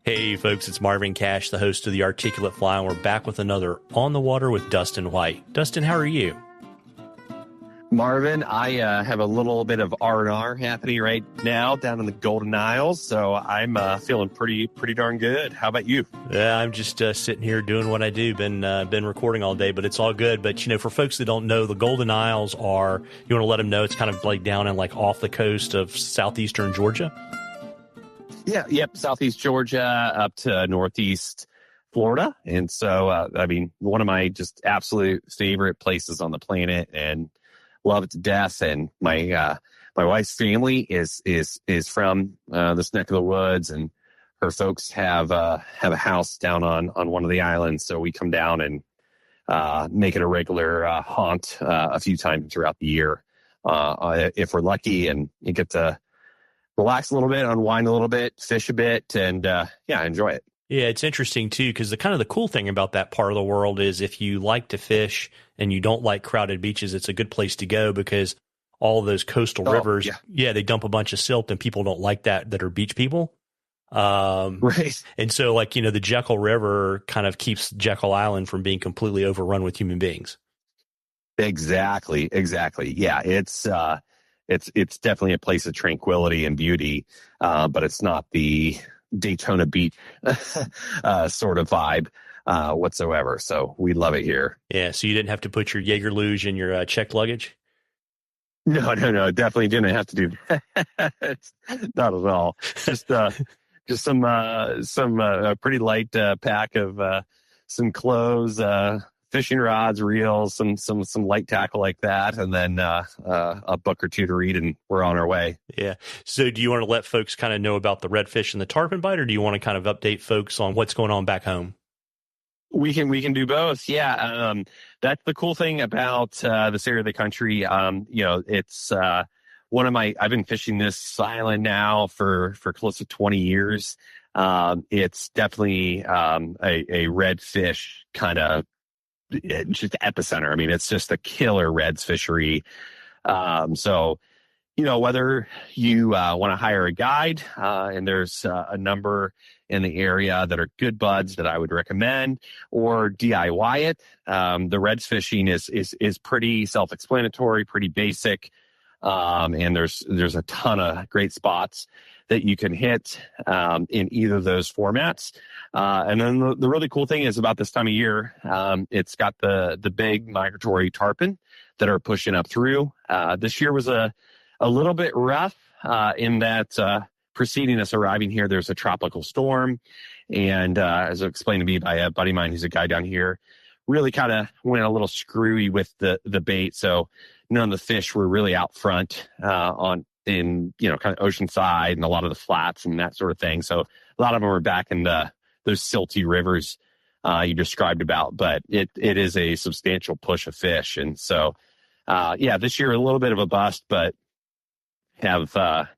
Hey folks, it's Marvin Cash, the host of The Articulate Fly, and we're back with another On the Water with Dustin White. Dustin, how are you? Marvin, I have a little bit of R&R happening right now down in the Golden Isles, so I'm feeling pretty darn good. How about you? Yeah, I'm just sitting here doing what I do. Been recording all day, but it's all good. But, you know, for folks that don't know, the Golden Isles are, you want to let them know, it's kind of like down and like off the coast of southeastern Georgia? Yep, southeast Georgia up to northeast Florida. And so, one of my just absolute favorite places on the planet and love it to death. And my wife's family is from this neck of the woods, and her folks have a house down on one of the islands. So we come down and make it a regular haunt a few times throughout the year if we're lucky, and you get to relax a little bit, unwind a little bit, fish a bit, and enjoy it. Yeah, it's interesting too, because the cool thing about that part of the world is if you like to fish and you don't like crowded beaches, it's a good place to go because all of those coastal rivers, they dump a bunch of silt, and people don't like that are beach people. Right. And so, like, you know, the Jekyll River kind of keeps Jekyll Island from being completely overrun with human beings. Exactly. Yeah, it's definitely a place of tranquility and beauty, but it's not the Daytona Beach sort of vibe whatsoever. So we love it here. Yeah. So you didn't have to put your Jaeger luge in your checked luggage? No. Definitely didn't have to do that. Not at all. Just some pretty light pack of some clothes, fishing rods, reels, some light tackle like that, and then a book or two to read, and we're on our way. Yeah. So do you want to let folks kind of know about the redfish and the tarpon bite, or do you want to kind of update folks on what's going on back home? We can do both. Yeah. That's the cool thing about this area of the country. It's I've been fishing this island now for close to 20 years. It's definitely a redfish kind of just epicenter. I mean, it's just a killer reds fishery. So, you know, whether you want to hire a guide, and there's a number in the area that are good buds that I would recommend, or DIY it. The reds fishing is pretty self-explanatory, pretty basic. And there's a ton of great spots that you can hit in either of those formats. And then the really cool thing is about this time of year, it's got the big migratory tarpon that are pushing up through. This year was a little bit rough in that preceding us arriving here, there's a tropical storm. And as explained to me by a buddy of mine who's a guy down here, really kind of went a little screwy with the bait. So none of the fish were really out front in kind of oceanside and a lot of the flats and that sort of thing. So a lot of them were back in those silty rivers you described about, but it is a substantial push of fish. And so, this year a little bit of a bust, but have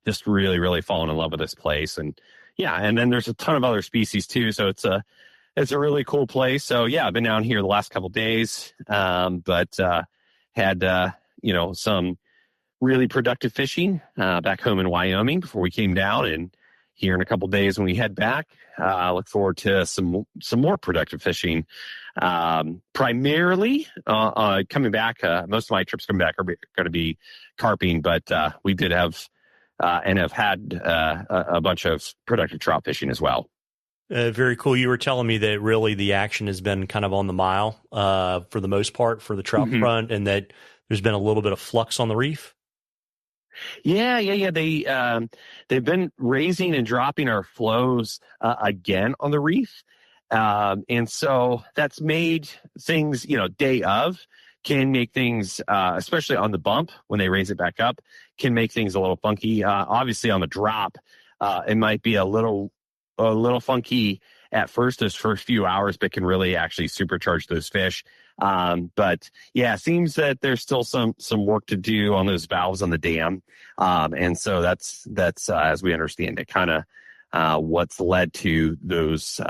just really, really fallen in love with this place. And and then there's a ton of other species too. So it's a really cool place. So I've been down here the last couple of days, but had some really productive fishing back home in Wyoming before we came down, and here in a couple of days when we head back, look forward to some more productive fishing. Primarily coming back, most of my trips coming back are going to be carping, but we did have and have had a bunch of productive trout fishing as well. Very cool. You were telling me that really the action has been kind of on the mile for the most part for the trout front, and that there's been a little bit of flux on the reef. Yeah. They've been raising and dropping our flows again on the reef. And so that's made things, day of can make things, especially on the bump when they raise it back up, can make things a little funky. Obviously on the drop, it might be a little funky at first, those first few hours, but can really actually supercharge those fish. But it seems that there's still some work to do on those valves on the dam. And so that's as we understand it, kind of what's led to those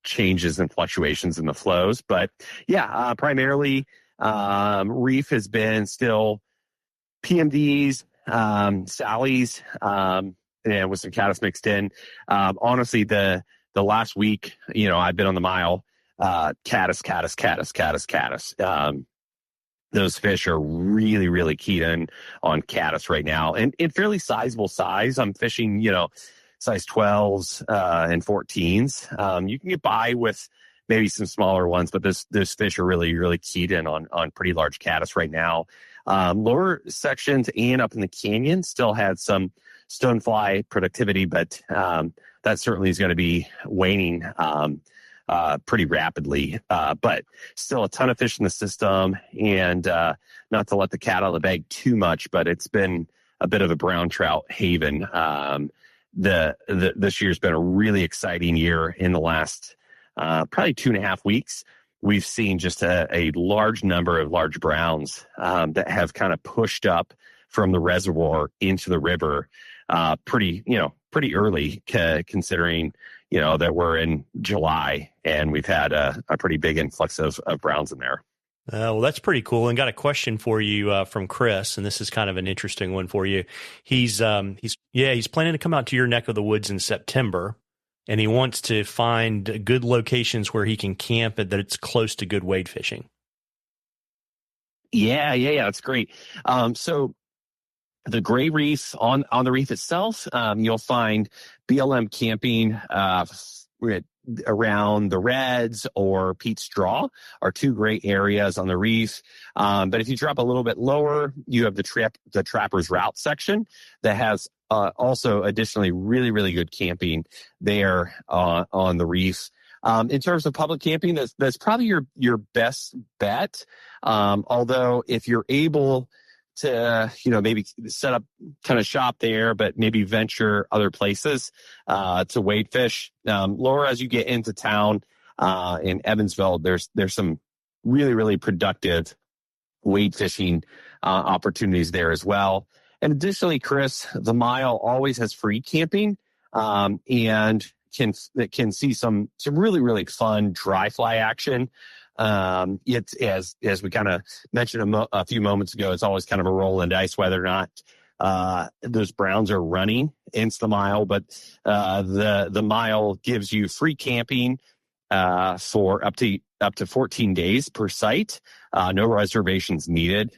changes and fluctuations in the flows. But primarily reef has been still PMDs, Sallies, and with some caddis mixed in. Honestly, the the last week, I've been on the mile, caddis. Those fish are really, really keyed in on caddis right now, and in fairly sizable size. I'm fishing, size 12s and 14s. You can get by with maybe some smaller ones, but those fish are really, really keyed in on pretty large caddis right now. Lower sections and up in the canyon still had some stonefly productivity, but that certainly is going to be waning pretty rapidly. But still a ton of fish in the system, and not to let the cat out of the bag too much, but it's been a bit of a brown trout haven. This year's been a really exciting year. In the last probably 2.5 weeks, we've seen just a large number of large browns that have kind of pushed up from the reservoir into the river pretty early, considering that we're in July, and we've had a pretty big influx of browns in there. Well, that's pretty cool. And got a question for you from Chris, and this is kind of an interesting one for you. He's planning to come out to your neck of the woods in September, and he wants to find good locations where he can camp and that it's close to good wade fishing. Yeah, that's great. So the Gray Reef, on the reef itself, you'll find BLM camping around the Reds or Pete's Draw are two great areas on the reef. But if you drop a little bit lower, you have the Trapper's Route section that has also additionally really, really good camping there on the reef. In terms of public camping, that's probably your best bet. Although if you're able to, maybe set up kind of shop there, but maybe venture other places to wade fish. Lower as you get into town in Evansville, there's some really, really productive wade fishing opportunities there as well. And additionally, Chris, the mile always has free camping and can see some really, really fun dry fly action. It's as we kind of mentioned a few moments ago, it's always kind of a roll and dice whether or not those browns are running into the mile, but the mile gives you free camping for up to 14 days per site. No reservations needed.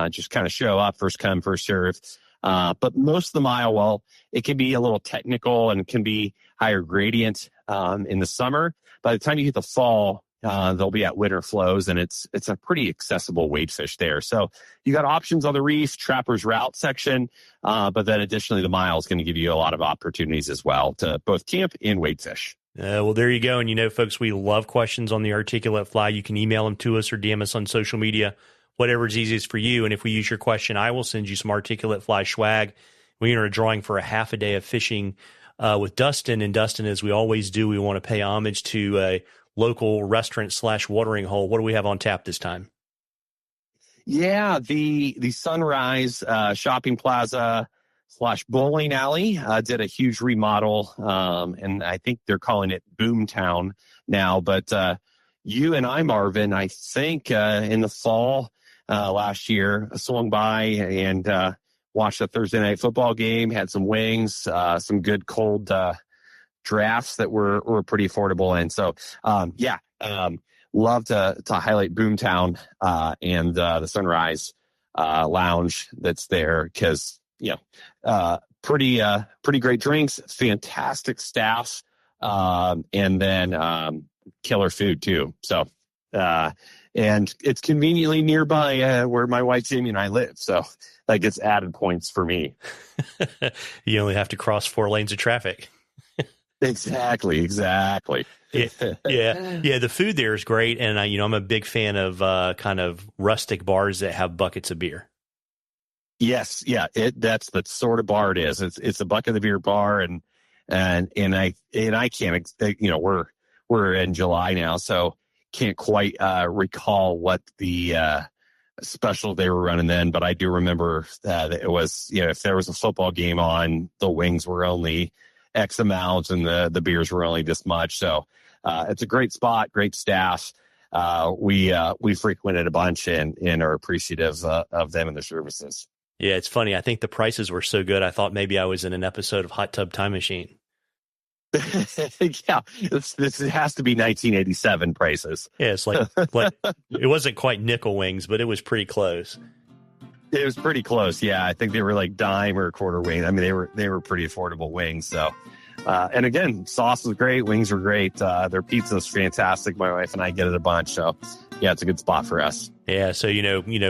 Just kind of show up, first come, first serve. But most of the mile, well, it can be a little technical and can be higher gradient in the summer. By the time you hit the fall, they'll be at winter flows, and it's a pretty accessible wade fish there. So you got options on the reef, Trapper's Route section, but then additionally the mile is going to give you a lot of opportunities as well to both camp and wade fish. Well, there you go. And folks, we love questions on the articulate fly. You can email them to us or DM us on social media, whatever's easiest for you. And if we use your question, I will send you some articulate fly swag. We are drawing for a half a day of fishing with Dustin. And Dustin, as we always do, we want to pay homage to a local restaurant / watering hole. What do we have on tap this time? Yeah, the Sunrise Shopping Plaza / bowling alley did a huge remodel, and I think they're calling it Boomtown now. But you and I, Marvin, I think in the fall last year, swung by and watched a Thursday night football game, had some wings, some good cold drafts that were pretty affordable. And so, love to highlight Boomtown and the Sunrise Lounge that's there, because pretty great drinks, fantastic staff, and then killer food too. So and it's conveniently nearby where my wife Jamie and I live, so that gets added points for me. You only have to cross 4 lanes of traffic. Exactly. Yeah. The food there is great, and I'm a big fan of kind of rustic bars that have buckets of beer. Yes, yeah, that's the sort of bar it is. It's a bucket of beer bar, and I can't, we're in July now, so can't quite recall what the special they were running then, but I do remember that it was, if there was a football game on, the wings were only X amount and the beers were only this much. So it's a great spot, great staff. We frequented a bunch and are appreciative of them and their services. Yeah, it's funny. I think the prices were so good, I thought maybe I was in an episode of Hot Tub Time Machine. Yeah, this has to be 1987 prices. Yeah, it's like it wasn't quite nickel wings, but it was pretty close. It was pretty close. Yeah, I think they were like dime or quarter wing. I mean, they were pretty affordable wings. So, and again, sauce was great, wings were great. Their pizza was fantastic. My wife and I get it a bunch. So, yeah, it's a good spot for us. Yeah, so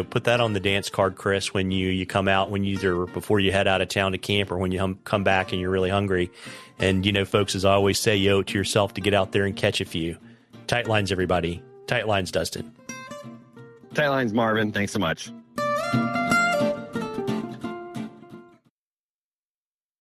put that on the dance card, Chris, when you come out, when you either before you head out of town to camp or when you come back and you're really hungry. And folks, as I always say, you owe it to yourself to get out there and catch a few. Tight lines, everybody. Tight lines, Dustin. Tight lines, Marvin. Thanks so much.